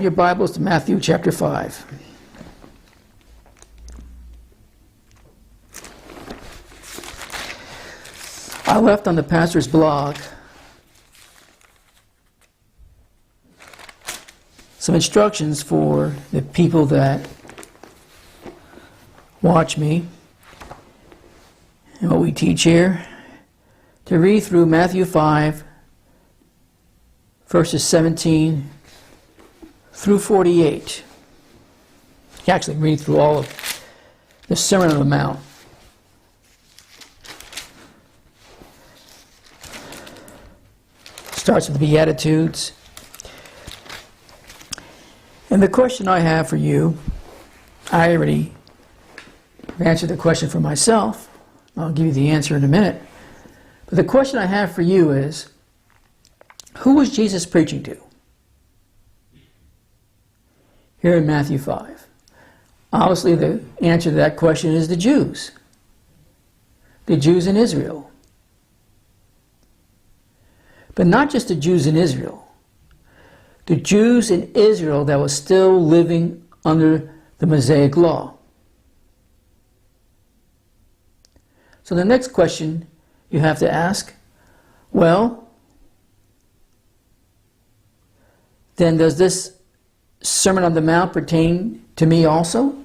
open your Bibles to Matthew chapter 5. I left on the pastor's blog some instructions for the people that watch me and what we teach here, to read through Matthew 5, verses 17 through 48. Actually, read through all of the Sermon on the Mount. Starts with the Beatitudes. And the question I have for you, I already answered the question for myself. I'll give you the answer in a minute. But the question I have for you is, who was Jesus preaching to? Here in Matthew 5. Obviously, the answer to that question is the Jews. The Jews in Israel. But not just the Jews in Israel. The Jews in Israel that was still living under the Mosaic law. So the next question you have to ask, well, then does this Sermon on the Mount pertain to me also?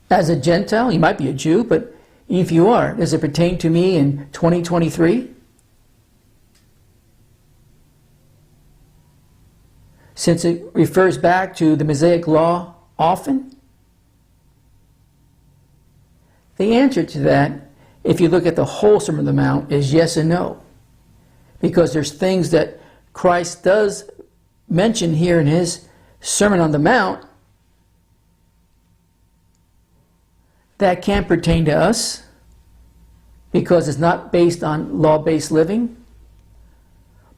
As a Gentile, you might be a Jew, but if you are, does it pertain to me in 2023? Since it refers back to the Mosaic law often? The answer to that, if you look at the whole Sermon on the Mount, is yes and no. Because there's things that Christ does mention here in his Sermon on the Mount that can't pertain to us because it's not based on law-based living.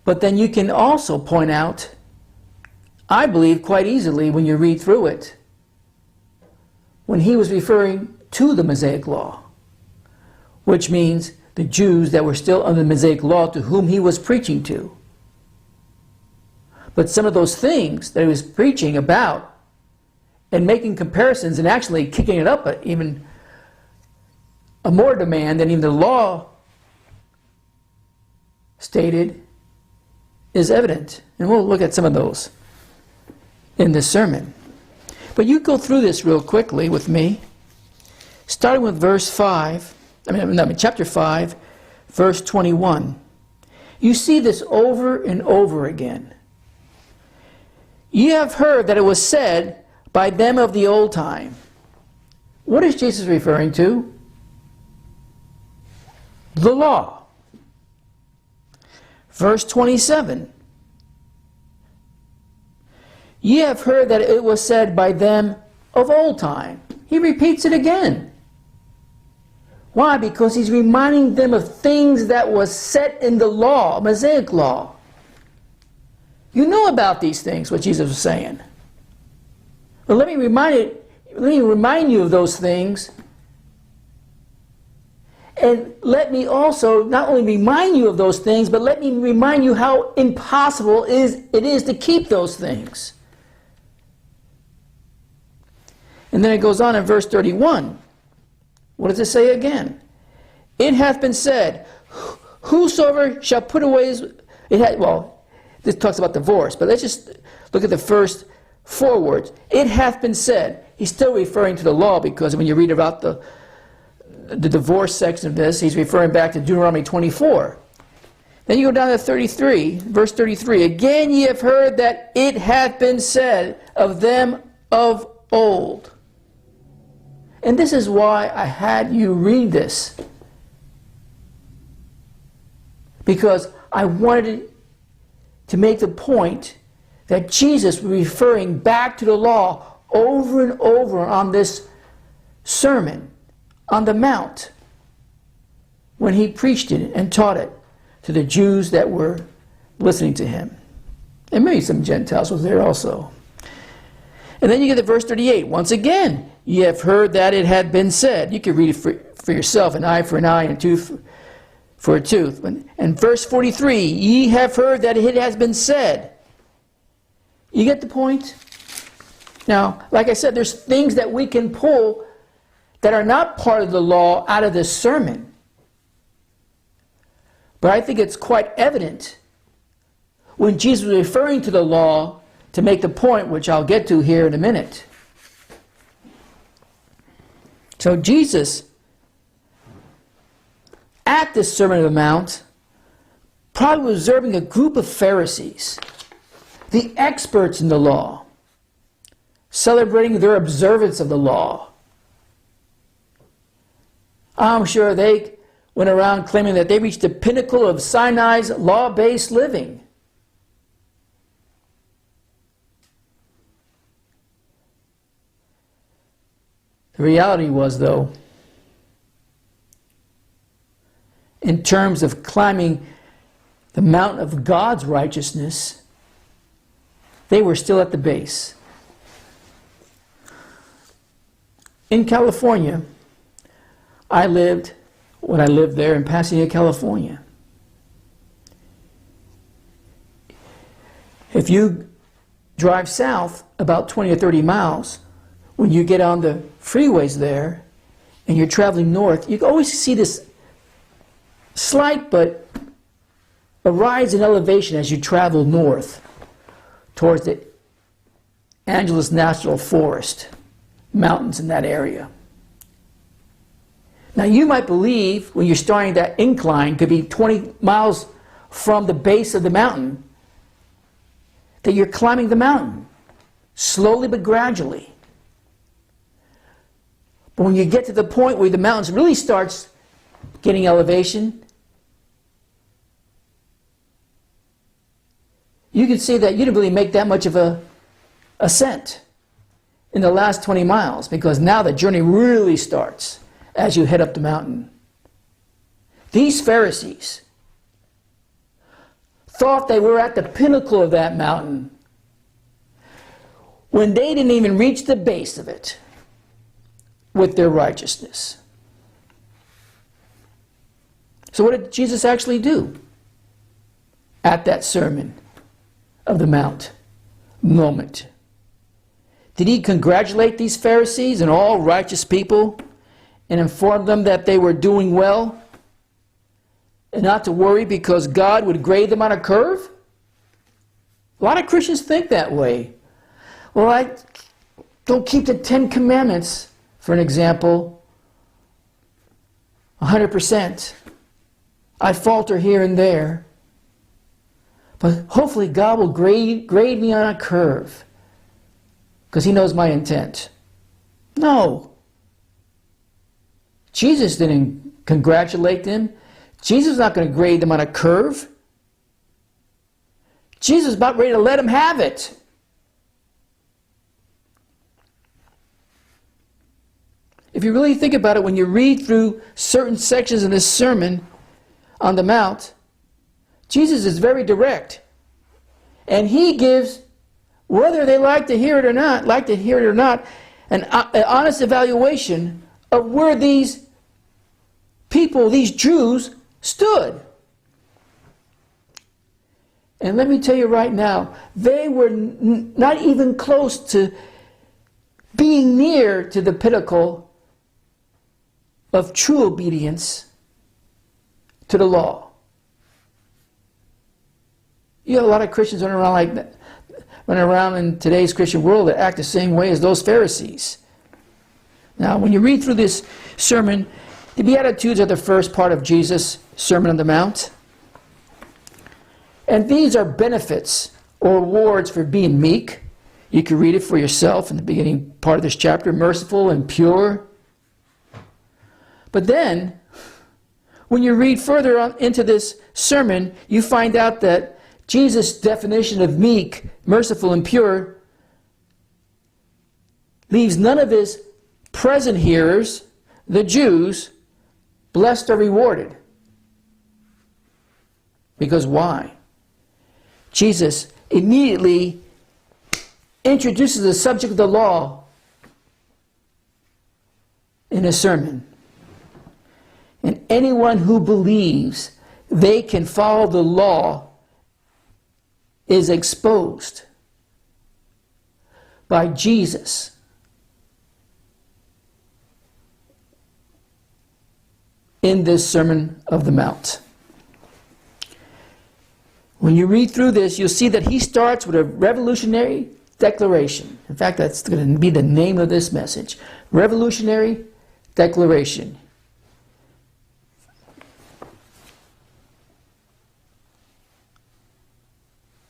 But then you can also point out, I believe quite easily when you read through it, when he was referring to the Mosaic law, which means the Jews that were still under the Mosaic law to whom he was preaching to. But some of those things that he was preaching about and making comparisons and actually kicking it up even a more demand than even the law stated is evident. And we'll look at some of those in this sermon. But you go through this real quickly with me, starting with chapter 5, verse 21. You see this over and over again. Ye have heard that it was said by them of the old time. What is Jesus referring to? The law. Verse 27. Ye have heard that it was said by them of old time. He repeats it again. Why? Because he's reminding them of things that was set in the law, Mosaic law. You know about these things, what Jesus was saying. But let me remind you of those things. And let me also not only remind you of those things, but let me remind you how impossible it is to keep those things. And then it goes on in verse 31. What does it say again? It hath been said, whosoever shall put away this talks about divorce, but let's just look at the first four words. It hath been said. He's still referring to the law, because when you read about the divorce section of this, he's referring back to Deuteronomy 24. Then you go down to 33, verse 33. Again ye have heard that it hath been said of them of old. And this is why I had you read this. Because I wanted to make the point that Jesus was referring back to the law over and over on this Sermon on the Mount when he preached it and taught it to the Jews that were listening to him. And maybe some Gentiles was there also. And then you get to verse 38. Once again, ye have heard that it had been said. You can read it for yourself, an eye for an eye and a tooth for a tooth. And verse 43, ye have heard that it has been said, You get the point? Now, like I said, there's things that we can pull that are not part of the law out of this sermon. But I think it's quite evident when Jesus was referring to the law to make the point, which I'll get to here in a minute. So Jesus, at this Sermon on the Mount, probably was observing a group of Pharisees, the experts in the law, celebrating their observance of the law. I'm sure they went around claiming that they reached the pinnacle of Sinai's law-based living. The reality was, though, in terms of climbing the mountain of God's righteousness, they were still at the base. In California, I lived there in Pasadena, California. If you drive south about 20 or 30 miles, when you get on the freeways there and you're traveling north, you always see this slight but a rise in elevation as you travel north towards the Angeles National Forest, mountains in that area. Now you might believe when you're starting that incline, could be 20 miles from the base of the mountain, that you're climbing the mountain, slowly but gradually. But when you get to the point where the mountains really starts getting elevation, you can see that you didn't really make that much of a ascent in the last 20 miles, because now the journey really starts as you head up the mountain. These Pharisees thought they were at the pinnacle of that mountain when they didn't even reach the base of it with their righteousness. So what did Jesus actually do at that Sermon of the Mount moment? Did he congratulate these Pharisees and all righteous people and inform them that they were doing well and not to worry because God would grade them on a curve? A lot of Christians think that way. Well, I don't keep the 10 Commandments, for an example, 100%. I falter here and there. But hopefully God will grade me on a curve because he knows my intent. No. Jesus didn't congratulate them. Jesus is not going to grade them on a curve. Jesus is about ready to let them have it. If you really think about it, when you read through certain sections in this Sermon on the Mount, Jesus is very direct. And he gives, whether they like to hear it or not, an honest evaluation of where these people, these Jews, stood. And let me tell you right now, they were not even close to being near to the pinnacle of true obedience to the law. You have a lot of Christians running around like that, running around in today's Christian world that act the same way as those Pharisees. Now, when you read through this sermon, the Beatitudes are the first part of Jesus' Sermon on the Mount. And these are benefits or rewards for being meek. You can read it for yourself in the beginning part of this chapter. Merciful and pure. But then, when you read further on into this sermon, you find out that Jesus' definition of meek, merciful, and pure leaves none of his present hearers, the Jews, blessed or rewarded. Because why? Jesus immediately introduces the subject of the law in his sermon. And anyone who believes they can follow the law is exposed by Jesus. In this Sermon of the Mount. When you read through this, you'll see that he starts with a revolutionary declaration. In fact, that's going to be the name of this message. Revolutionary declaration.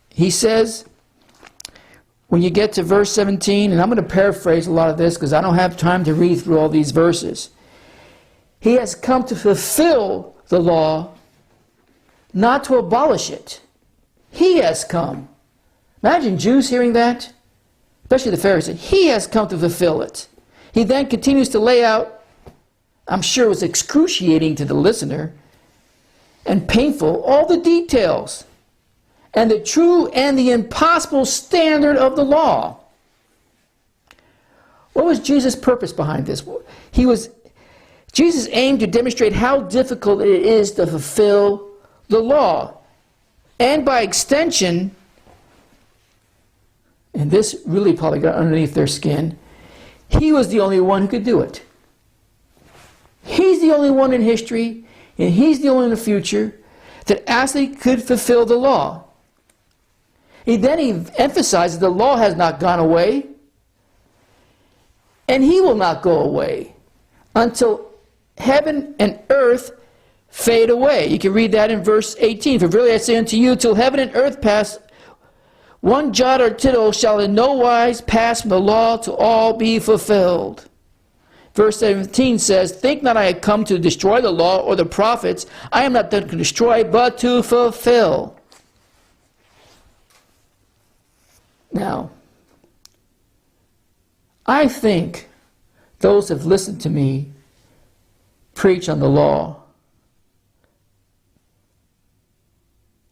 He says, when you get to verse 17, and I'm going to paraphrase a lot of this because I don't have time to read through all these verses. He has come to fulfill the law, not to abolish it. He has come. Imagine Jews hearing that, especially the Pharisees. He has come to fulfill it. He then continues to lay out, I'm sure it was excruciating to the listener and painful, all the details and the true and the impossible standard of the law. What was Jesus' purpose behind this? Jesus aimed to demonstrate how difficult it is to fulfill the law. And by extension, and this really probably got underneath their skin, he was the only one who could do it. He's the only one in history, and he's the only in the future that actually could fulfill the law. He emphasizes the law has not gone away, and he will not go away until heaven and earth fade away. You can read that in verse 18. For verily I say unto you, till heaven and earth pass, one jot or tittle shall in no wise pass from the law to all be fulfilled. Verse 17 says, think not I have come to destroy the law or the prophets. I am not done to destroy, but to fulfill. Now, I think those who have listened to me preach on the law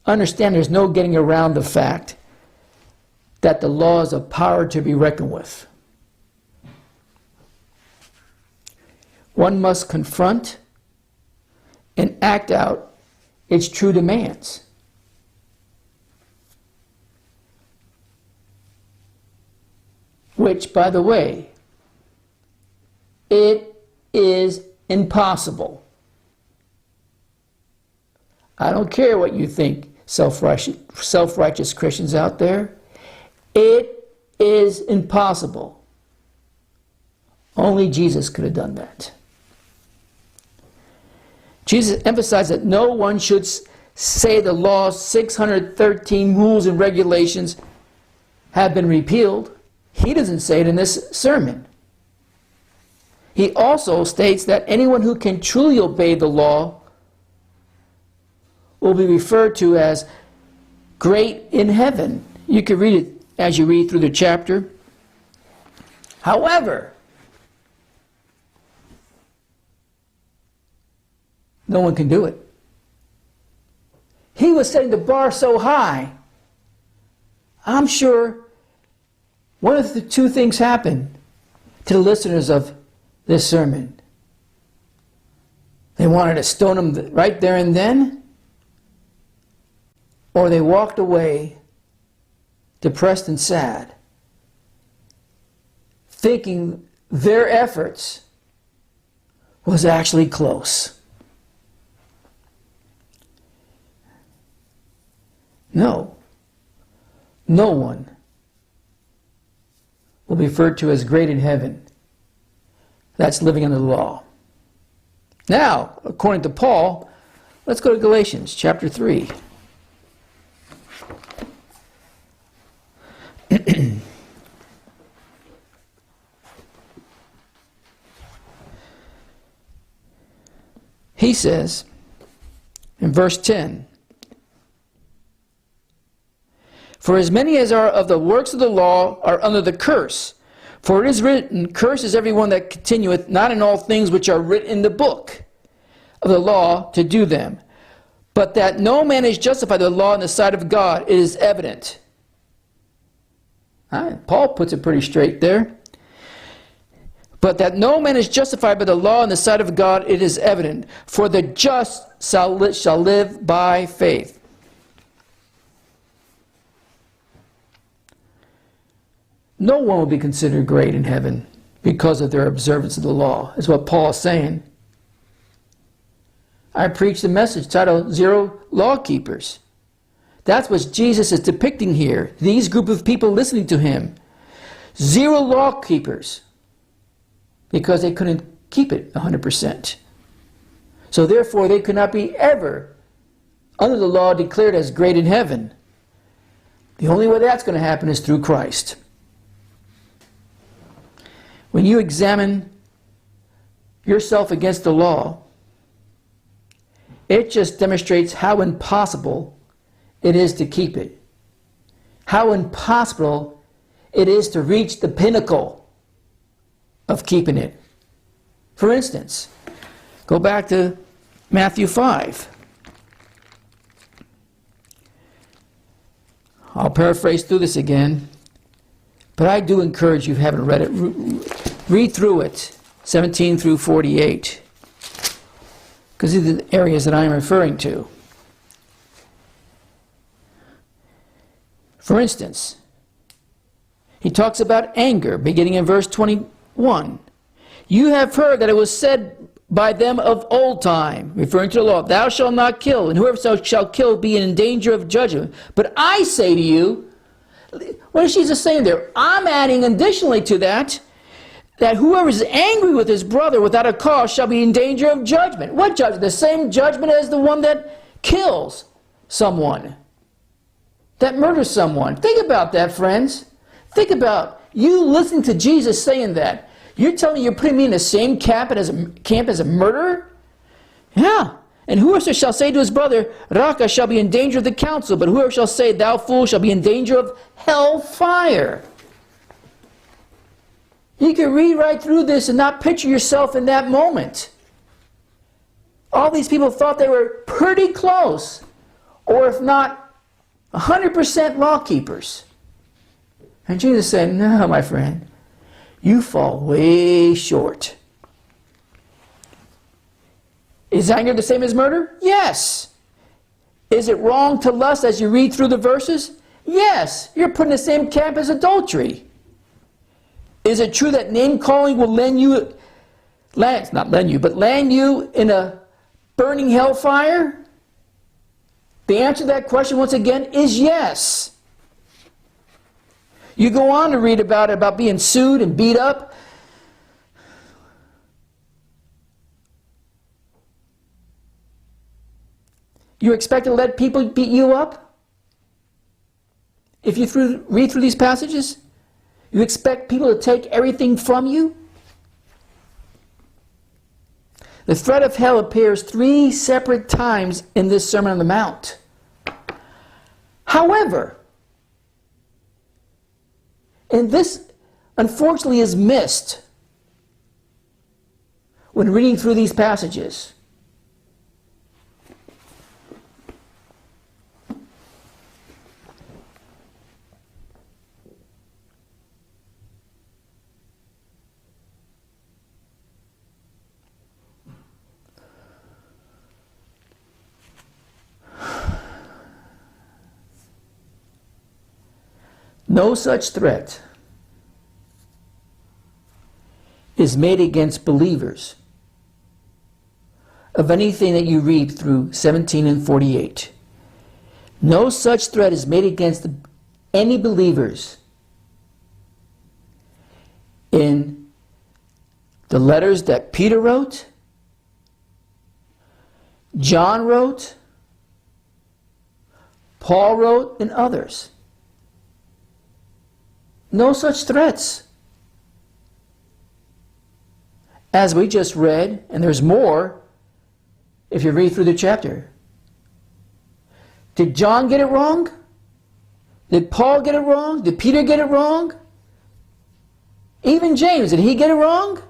understand there's no getting around the fact that the law is a power to be reckoned with. One must confront and act out its true demands. Which, by the way, it is impossible. I don't care what you think, self-righteous Christians out there. It is impossible. Only Jesus could have done that. Jesus emphasized that no one should say the law's 613 rules and regulations have been repealed. He doesn't say it in this sermon. He also states that anyone who can truly obey the law will be referred to as great in heaven. You can read it as you read through the chapter. However, no one can do it. He was setting the bar so high. I'm sure one of the two things happened to the listeners of this sermon. They wanted to stone him right there and then, or they walked away depressed and sad, thinking their efforts was actually close. No one will be referred to as great in heaven. That's living under the law. Now, according to Paul, let's go to Galatians chapter 3. He says in verse 10, for as many as are of the works of the law are under the curse. For it is written, cursed is everyone that continueth not in all things which are written in the book of the law to do them. But that no man is justified by the law in the sight of God, it is evident. Paul puts it pretty straight there. But that no man is justified by the law in the sight of God, it is evident. For the just shall live by faith. no one will be considered great in heaven because of their observance of the law, is what Paul is saying. I preach the message titled Zero Law Keepers. That's what Jesus is depicting here. These group of people listening to him. Zero law keepers. Because they couldn't keep it 100%. So therefore they could not be ever under the law declared as great in heaven. The only way that's going to happen is through Christ. When you examine yourself against the law, it just demonstrates how impossible it is to keep it. How impossible it is to reach the pinnacle of keeping it. For instance, go back to Matthew 5. I'll paraphrase through this again, but I do encourage you, if you haven't read it, read through it, 17 through 48, because these are the areas that I'm referring to. For instance, he talks about anger, beginning in verse 21. You have heard that it was said by them of old time, referring to the law, thou shalt not kill, and whoever shall kill be in danger of judgment. But I say to you, what is Jesus saying there? I'm adding additionally to that whoever is angry with his brother without a cause shall be in danger of judgment. What judgment? The same judgment as the one that kills someone, that murders someone. Think about that, friends. Think about you listening to Jesus saying that. You're telling me you're putting me in the same camp as a murderer? Yeah. And whoever shall say to his brother, Raka, shall be in danger of the council, but whoever shall say, thou fool, shall be in danger of hell fire. You can read right through this and not picture yourself in that moment. All these people thought they were pretty close, or if not 100% law keepers. And Jesus said, no, my friend, you fall way short. Is anger the same as murder? Yes. Is it wrong to lust as you read through the verses? Yes. You're put in the same camp as adultery. Is it true that name calling will land you in a burning hellfire? The answer to that question, once again, is yes. You go on to read about being sued and beat up. You expect to let people beat you up? If you read through these passages, you expect people to take everything from you? The threat of hell appears 3 separate times in this Sermon on the Mount. However, and this unfortunately is missed when reading through these passages. No such threat is made against believers of anything that you read through 17 and 48. No such threat is made against any believers in the letters that Peter wrote, John wrote, Paul wrote, and others. No such threats. As we just read, and there's more if you read through the chapter. Did John get it wrong? Did Paul get it wrong? Did Peter get it wrong? Even James, did he get it wrong?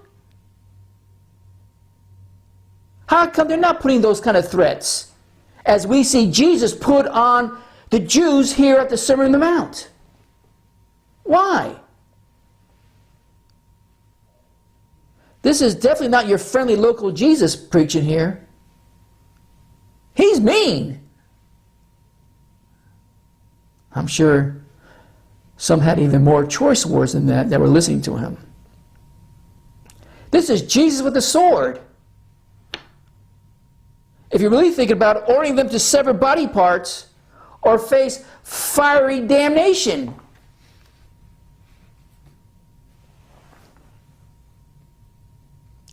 How come they're not putting those kind of threats as we see Jesus put on the Jews here at the Sermon on the Mount? Why? This is definitely not your friendly local Jesus preaching here. He's mean. I'm sure Some had even more choice words than that were listening to him. This is Jesus with a sword. If you really think about it, ordering them to sever body parts or face fiery damnation.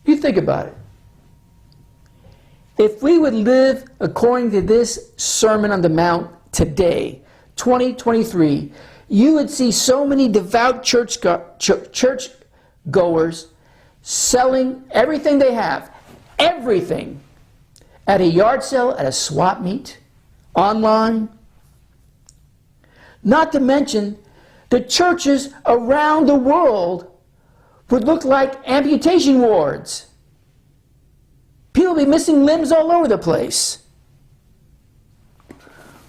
You think about it. If we would live according to this Sermon on the Mount today, 2023, you would see so many devout church goers selling everything they have, everything, at a yard sale, at a swap meet, online. Not to mention, the churches around the world would look like amputation wards. People would be missing limbs all over the place.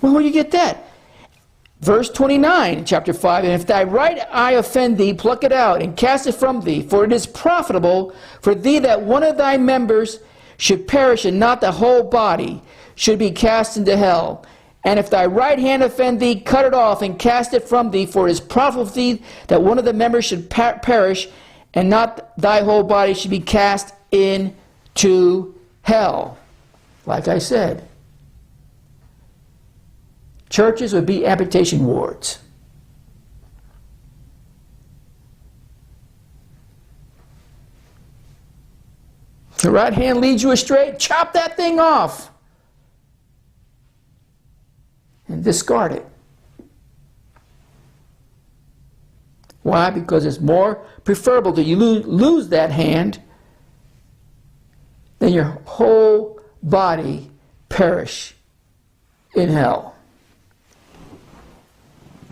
Well, where do you get that? Verse 29, chapter 5, and if thy right eye offend thee, pluck it out, and cast it from thee, for it is profitable for thee that one of thy members should perish, and not the whole body should be cast into hell. And if thy right hand offend thee, cut it off, and cast it from thee, for it is profitable for thee that one of the members should perish, and not thy whole body should be cast into hell. Like I said, churches would be amputation wards. The right hand leads you astray, chop that thing off and discard it. Why? Because it's more preferable that you lose that hand than your whole body perish in hell.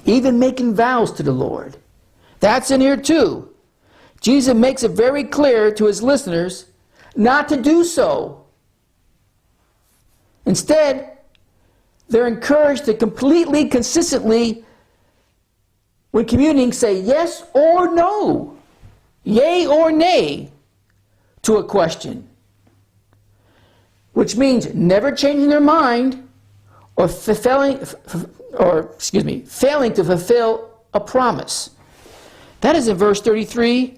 Even making vows to the Lord. That's in here too. Jesus makes it very clear to his listeners not to do so. Instead, they're encouraged to completely, consistently, when communing, say yes or no, yea or nay to a question. Which means never changing their mind or failing to fulfill a promise. That is in verse 33,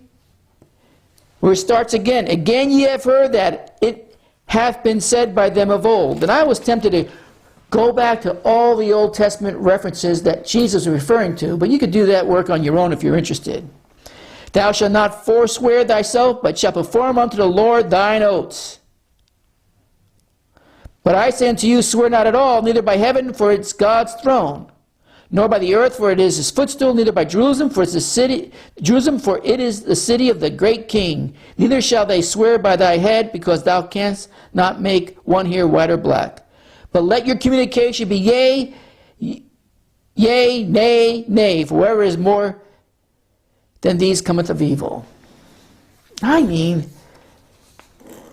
where it starts again. Again ye have heard that it hath been said by them of old. And I was tempted to go back to all the Old Testament references that Jesus is referring to, but you could do that work on your own if you're interested. Thou shalt not forswear thyself, but shalt perform unto the Lord thine oaths. But I say unto you, swear not at all, neither by heaven, for it's God's throne, nor by the earth, for it is his footstool, neither by Jerusalem, for it is the city of the great King. Neither shall they swear by thy head, because thou canst not make one hair white or black. But let your communication be yea, yea, nay, nay, for whoever is more than these cometh of evil. I mean,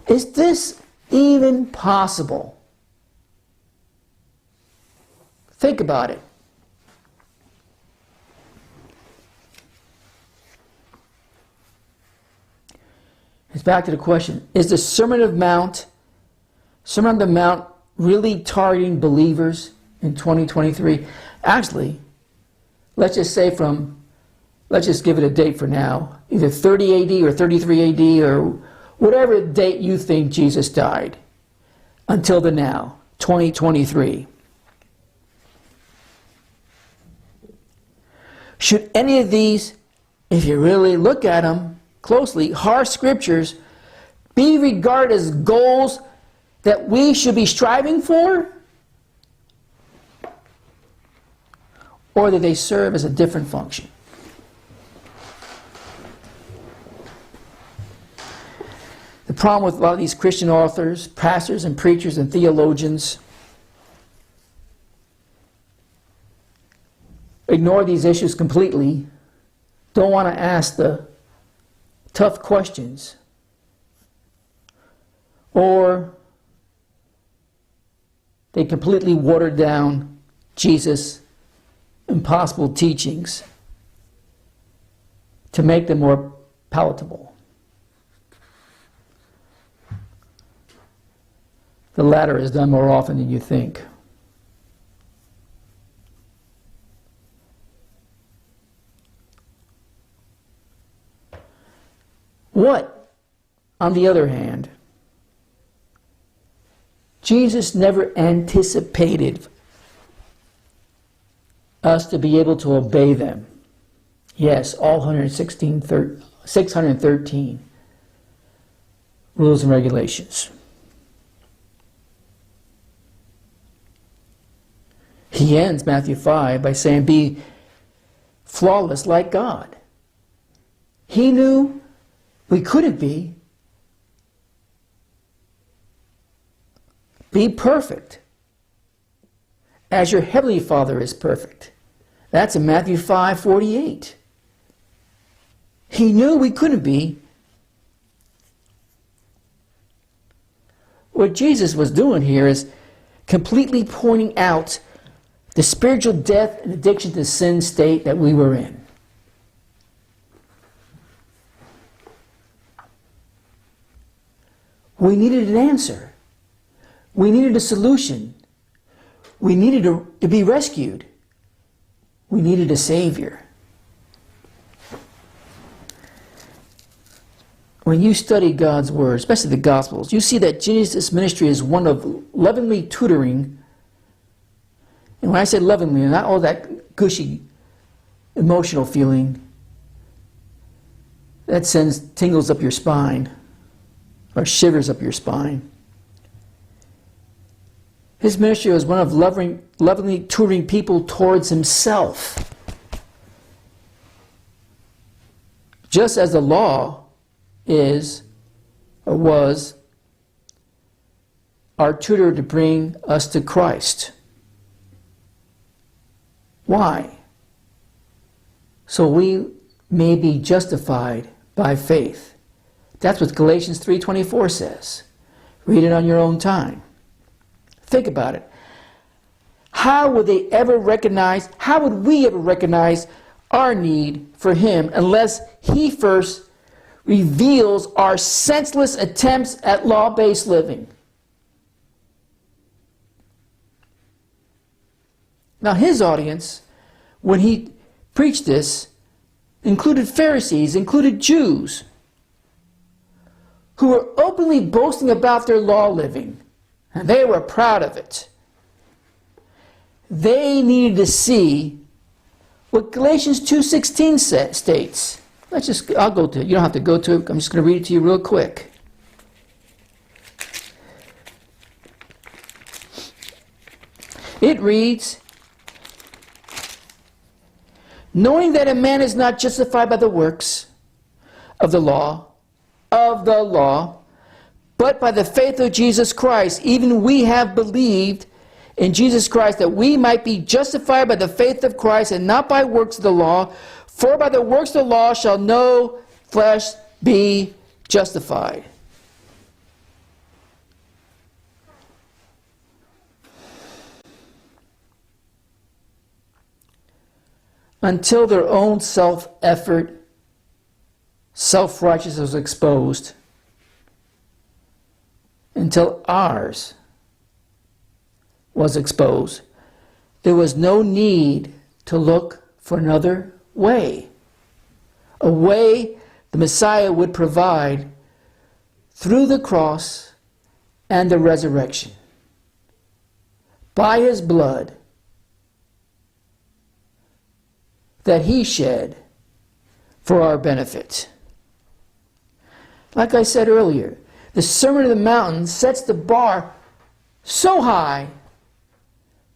is this even possible? Think about it. It's back to the question, is the Sermon on the Mount, really targeting believers in 2023? Actually, let's just give it a date for now, either 30 AD or 33 AD or whatever date you think Jesus died, until the now, 2023. Should any of these, if you really look at them closely, harsh scriptures be regarded as goals that we should be striving for? Or do they serve as a different function? The problem with a lot of these Christian authors, pastors and preachers and theologians ignore these issues completely, don't want to ask the tough questions, or they completely watered down Jesus' impossible teachings to make them more palatable. The latter is done more often than you think. on the other hand, Jesus never anticipated us to be able to obey them. Yes, all 613 rules and regulations. He ends Matthew 5 by saying, be flawless like God. He knew we couldn't be. Be perfect as your heavenly Father is perfect. That's in Matthew 5:48. He knew we couldn't be. What Jesus was doing here is completely pointing out the spiritual death and addiction to sin state that we were in. We needed an answer. We needed a solution. We needed to be rescued. We needed a Savior. When you study God's Word, especially the Gospels, you see that Jesus' ministry is one of lovingly tutoring. And when I say lovingly, not all that gushy emotional feeling that sends tingles up your spine or shivers up your spine. His ministry was one of lovingly tutoring people towards himself. Just as the law is, or was, our tutor to bring us to Christ. Why? So we may be justified by faith. That's what Galatians 3:24 says. Read it on your own time. Think about it. How would we ever recognize our need for Him unless He first reveals our senseless attempts at law-based living? Now, His audience, when He preached this, included Pharisees, included Jews, who were openly boasting about their law living. And they were proud of it. They needed to see what Galatians 2:16 states. I'll go to it. You don't have to go to it. I'm just going to read it to you real quick. It reads, knowing that a man is not justified by the works of the law, but by the faith of Jesus Christ, even we have believed in Jesus Christ, that we might be justified by the faith of Christ and not by works of the law. For by the works of the law shall no flesh be justified. Until their own self-effort, self-righteousness was exposed, until ours was exposed, there was no need to look for another way. A way the Messiah would provide through the cross and the resurrection. By His blood that He shed for our benefit. Like I said earlier, the Sermon on the Mount sets the bar so high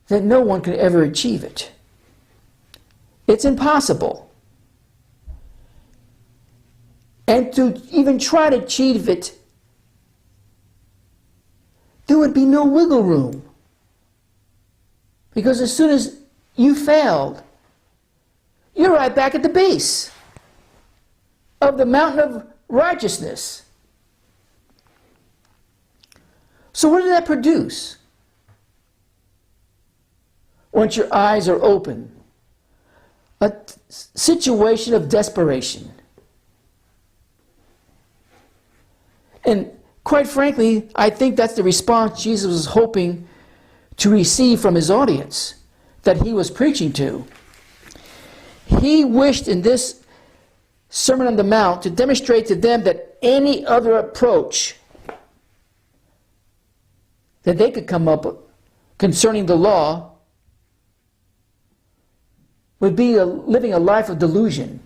that no one could ever achieve it. It's impossible. And to even try to achieve it, there would be no wiggle room. Because as soon as you failed, you're right back at the base of the mountain of righteousness. So what did that produce? Once your eyes are open, a situation of desperation. And quite frankly, I think that's the response Jesus was hoping to receive from His audience that He was preaching to. He wished in this Sermon on the Mount to demonstrate to them that any other approach that they could come up with concerning the law would be living a life of delusion.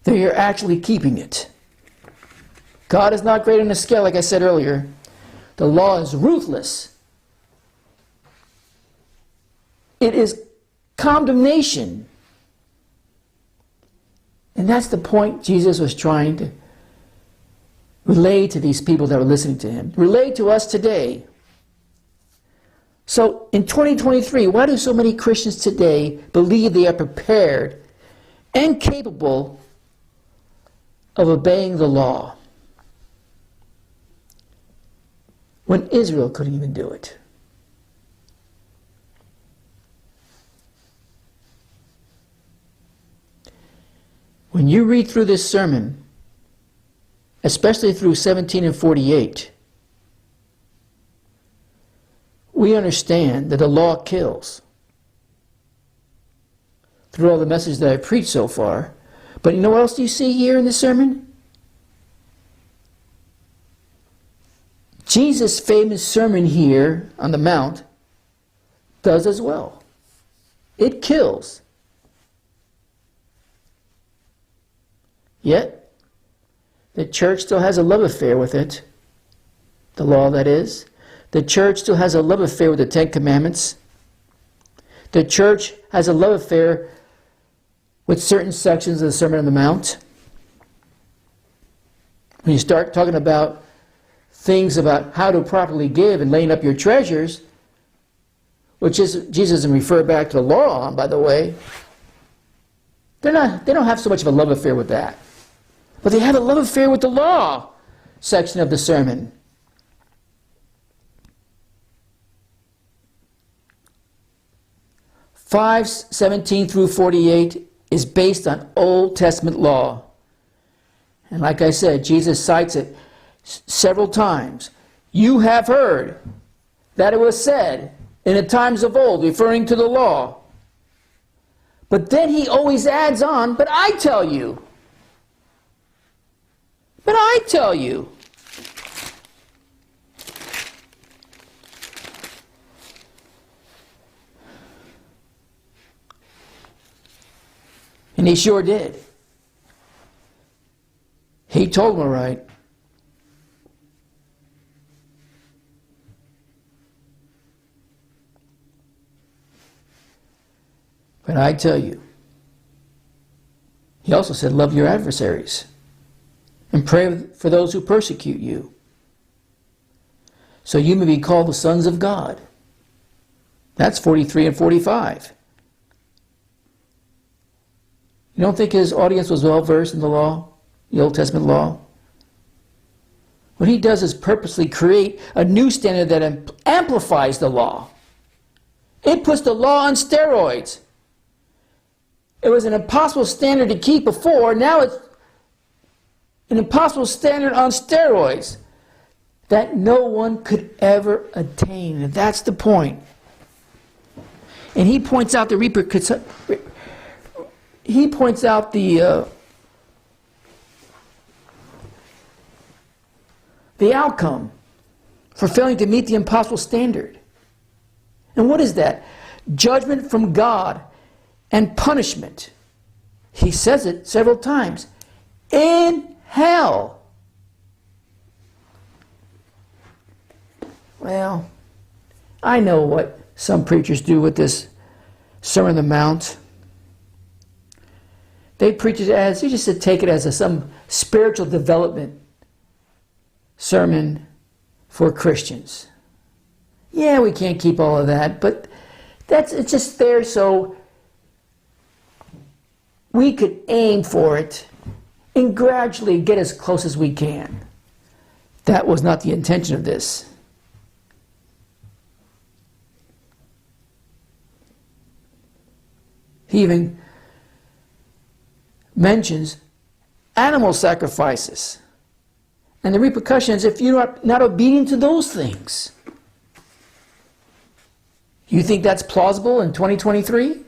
That you're actually keeping it. God is not great on the scale, like I said earlier. The law is ruthless. It is condemnation. And that's the point Jesus was trying to relay to these people that were listening to him. Relay to us today. So in 2023, why do so many Christians today believe they are prepared and capable of obeying the law when Israel couldn't even do it? When you read through this sermon, especially through 17 and 48, we understand that the law kills. Through all the messages that I've preached so far. But you know what else do you see here in this sermon? Jesus' famous sermon here on the Mount does as well. It kills. Yet, the church still has a love affair with it. The law, that is. The church still has a love affair with the Ten Commandments. The church has a love affair with certain sections of the Sermon on the Mount. When you start talking about things about how to properly give and laying up your treasures, which is Jesus doesn't refer back to the law on, by the way. They don't have so much of a love affair with that. But they have a love affair with the law section of the sermon. Five 17 through 48 is based on Old Testament law. And like I said, Jesus cites it several times. You have heard that it was said in the times of old, referring to the law. But then he always adds on, but I tell you. But I tell you. And he sure did. He told them all right. But I tell you. He also said, love your adversaries. And pray for those who persecute you. So you may be called the sons of God. That's 43 and 45. You don't think his audience was well versed in the law? The Old Testament law? What he does is purposely create a new standard that amplifies the law. It puts the law on steroids. It was an impossible standard to keep before. Now it's an impossible standard on steroids that no one could ever attain. And that's the point. And he points out the repercussions. He points out the outcome for failing to meet the impossible standard. And what is that? Judgment from God and punishment. He says it several times. In hell. Well, I know what some preachers do with this Sermon on the Mount. They preach it as, they just take it as some spiritual development sermon for Christians. Yeah, we can't keep all of that, but it's just there so we could aim for it and gradually get as close as we can. That was not the intention of this. He even mentions animal sacrifices and the repercussions if you are not obedient to those things. You think that's plausible in 2023?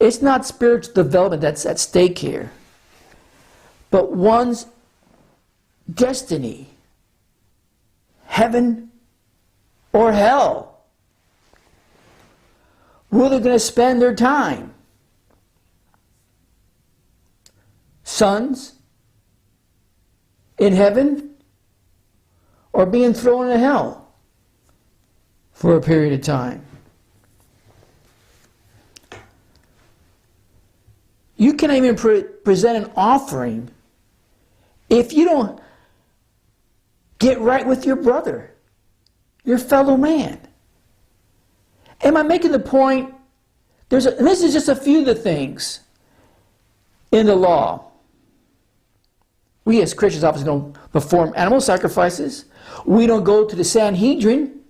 It's not spiritual development that's at stake here, but one's destiny, heaven or hell. Where they're going to spend their time. Sons in heaven or being thrown in hell for a period of time. You can't even present an offering if you don't get right with your brother, your fellow man. Am I making the point? And this is just a few of the things in the law. We as Christians obviously don't perform animal sacrifices. We don't go to the Sanhedrin,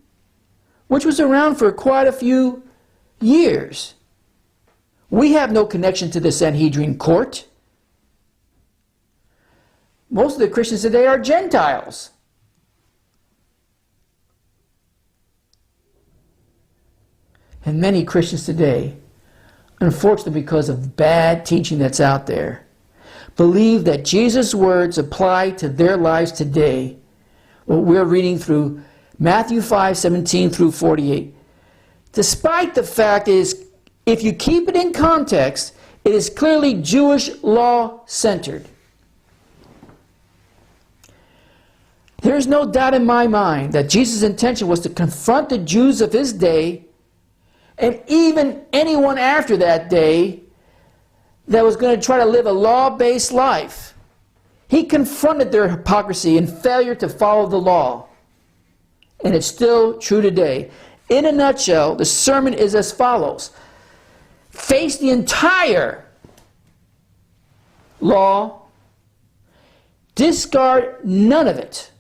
which was around for quite a few years. We have no connection to the Sanhedrin court. Most of the Christians today are Gentiles. And many Christians today, unfortunately because of bad teaching that's out there, believe that Jesus' words apply to their lives today. What we're reading through Matthew 5:17 through 48. Despite the fact is, if you keep it in context, it is clearly Jewish law-centered. There's no doubt in my mind that Jesus' intention was to confront the Jews of his day, and even anyone after that day that was going to try to live a law-based life. He confronted their hypocrisy and failure to follow the law. And it's still true today. In a nutshell, the sermon is as follows. Face the entire law, discard none of it,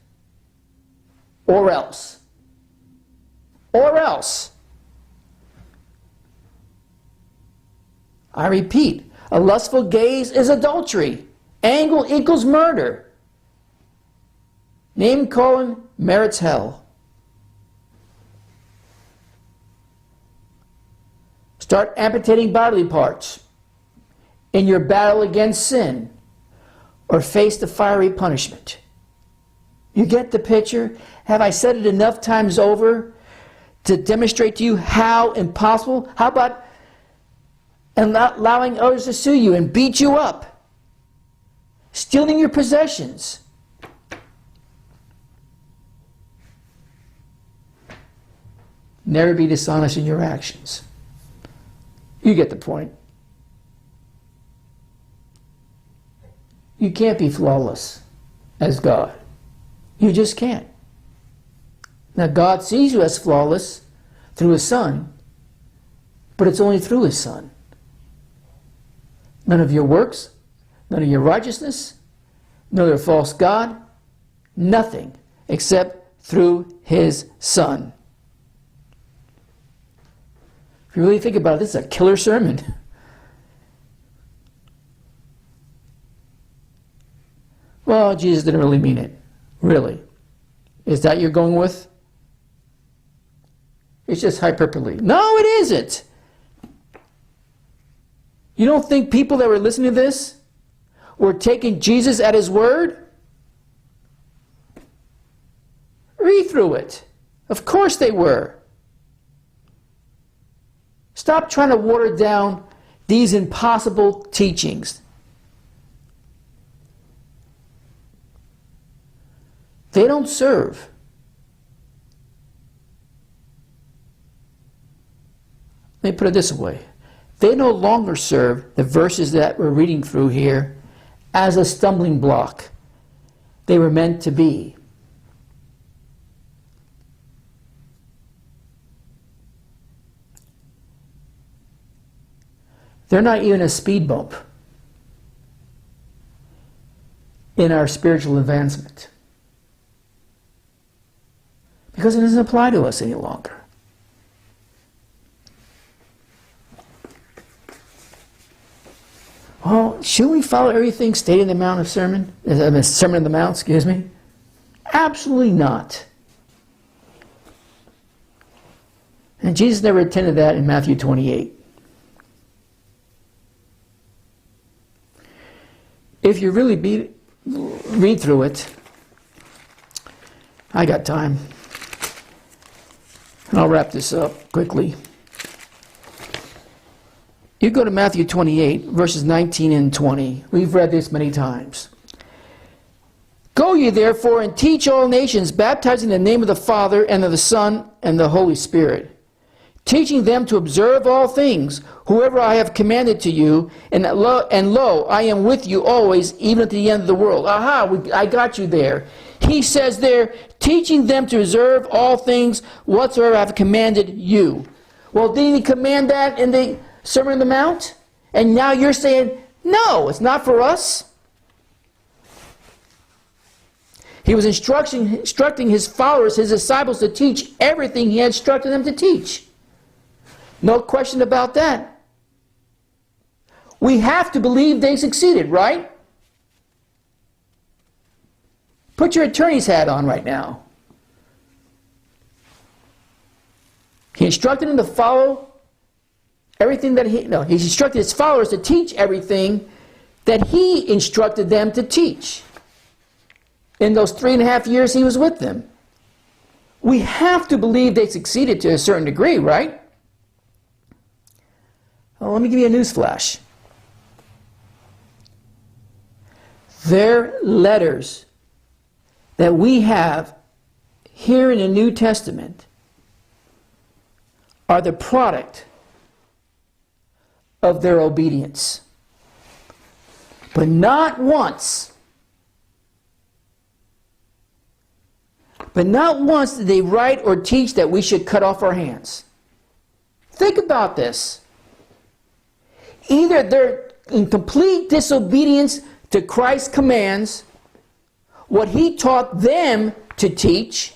or else. Or else. I repeat, a lustful gaze is adultery. Angle equals murder. Name calling merits hell. Start amputating bodily parts in your battle against sin, or face the fiery punishment. You get the picture? Have I said it enough times over to demonstrate to you how impossible? How about and not allowing others to sue you and beat you up, stealing your possessions? Never be dishonest in your actions. You get the point. You can't be flawless as God. You just can't. Now God sees you as flawless through his Son, but it's only through his Son. None of your works, none of your righteousness, none of your false God, nothing except through his Son. If you really think about it, this is a killer sermon. Well, Jesus didn't really mean it. Really. Is that you're going with? It's just hyperbole. No, it isn't. You don't think people that were listening to this were taking Jesus at his word? Read through it. Of course they were. Stop trying to water down these impossible teachings. They don't serve. Let me put it this way. They no longer serve the verses that we're reading through here as a stumbling block. They were meant to be. They're not even a speed bump in our spiritual advancement, because it doesn't apply to us any longer. Well, should we follow everything stated in the Mount of Sermon? Sermon on the Mount, excuse me? Absolutely not. And Jesus never attended that in Matthew 28. if you really read through it, I got time. And I'll wrap this up quickly. You go to Matthew 28, verses 19 and 20. We've read this many times. Go ye therefore and teach all nations, baptizing in the name of the Father and of the Son and the Holy Spirit, teaching them to observe all things, whoever I have commanded to you, and lo, I am with you always, even to the end of the world. Aha, I got you there. He says there, teaching them to observe all things whatsoever I have commanded you. Well, didn't he command that in the Sermon on the Mount? And now you're saying, no, it's not for us. He was instructing his followers, his disciples, to teach everything he had instructed them to teach. No question about that. We have to believe they succeeded, right? Put your attorney's hat on right now. He instructed them to follow everything that he instructed his followers to teach everything that he instructed them to teach in those 3.5 years he was with them. We have to believe they succeeded to a certain degree, right? Well, let me give you a news flash. Their letters that we have here in the New Testament are the product of their obedience. But not once did they write or teach that we should cut off our hands. Think about this. Either they're in complete disobedience to Christ's commands, what he taught them to teach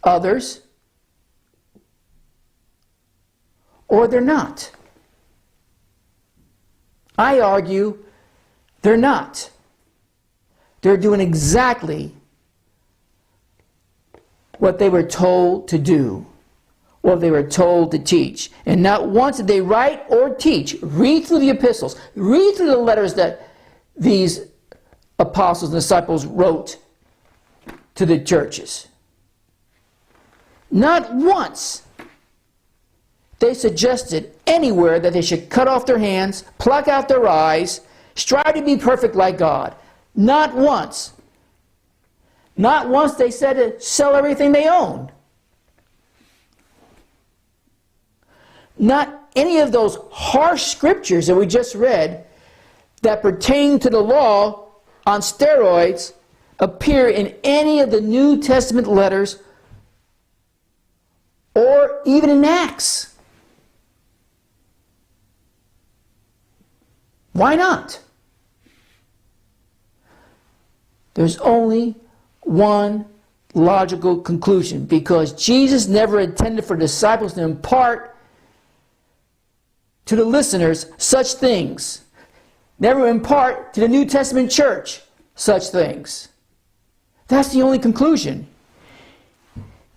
others, or they're not. I argue they're not. They're doing exactly what they were told to do, what they were told to teach. And not once did they write or teach. Read through the epistles. Read through the letters that these apostles and disciples wrote to the churches. Not once they suggested anywhere that they should cut off their hands, pluck out their eyes, strive to be perfect like God. Not once. Not once they said to sell everything they owned. Not any of those harsh scriptures that we just read that pertain to the law on steroids appear in any of the New Testament letters or even in Acts. Why not? There's only one logical conclusion, because Jesus never intended for disciples to impart to the listeners such things. Never impart to the New Testament church such things. That's the only conclusion.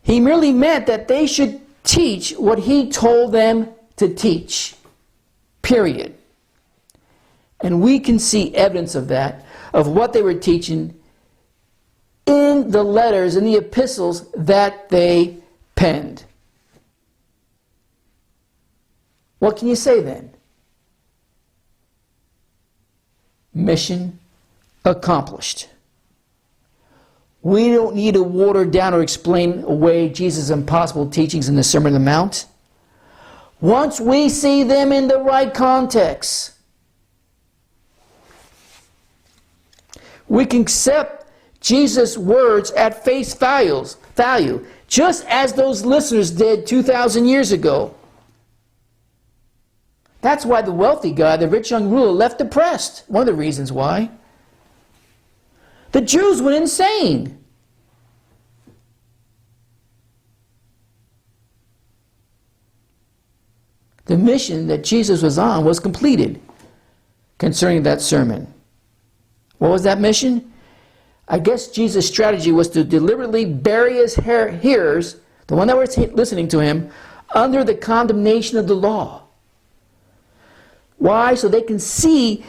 He merely meant that they should teach what he told them to teach. Period. And we can see evidence of that, of what they were teaching in the letters, in the epistles that they penned. What can you say then? Mission accomplished. We don't need to water down or explain away Jesus' impossible teachings in the Sermon on the Mount. Once we see them in the right context, we can accept Jesus' words at face value, just as those listeners did 2,000 years ago. That's why the wealthy guy, the rich young ruler, left depressed. One of the reasons why. The Jews went insane. The mission that Jesus was on was completed concerning that sermon. What was that mission? I guess Jesus' strategy was to deliberately bury his hearers, the one that was listening to him, under the condemnation of the law. Why? So they can see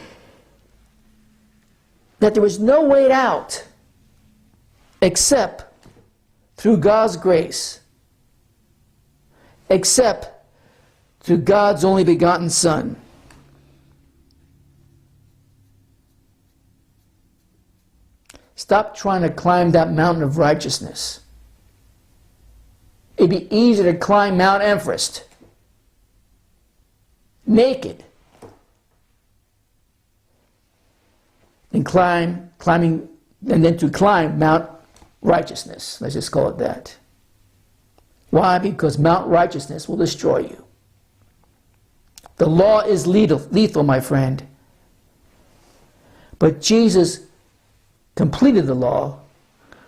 that there was no way out except through God's grace, except through God's only begotten Son. Stop trying to climb that mountain of righteousness. It'd be easier to climb Mount Everest naked than climbing Mount Righteousness. Let's just call it that. Why? Because Mount Righteousness will destroy you. The law is lethal, my friend. But Jesus completed the law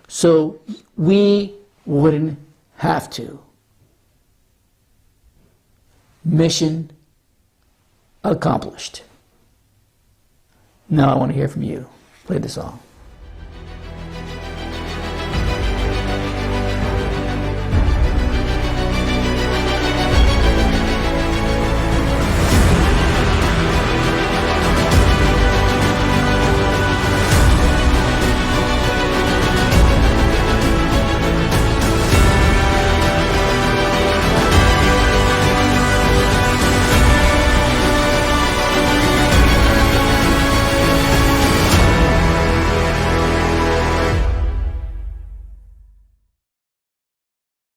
so we wouldn't have to. Mission accomplished. Now I want to hear from you. Play the song.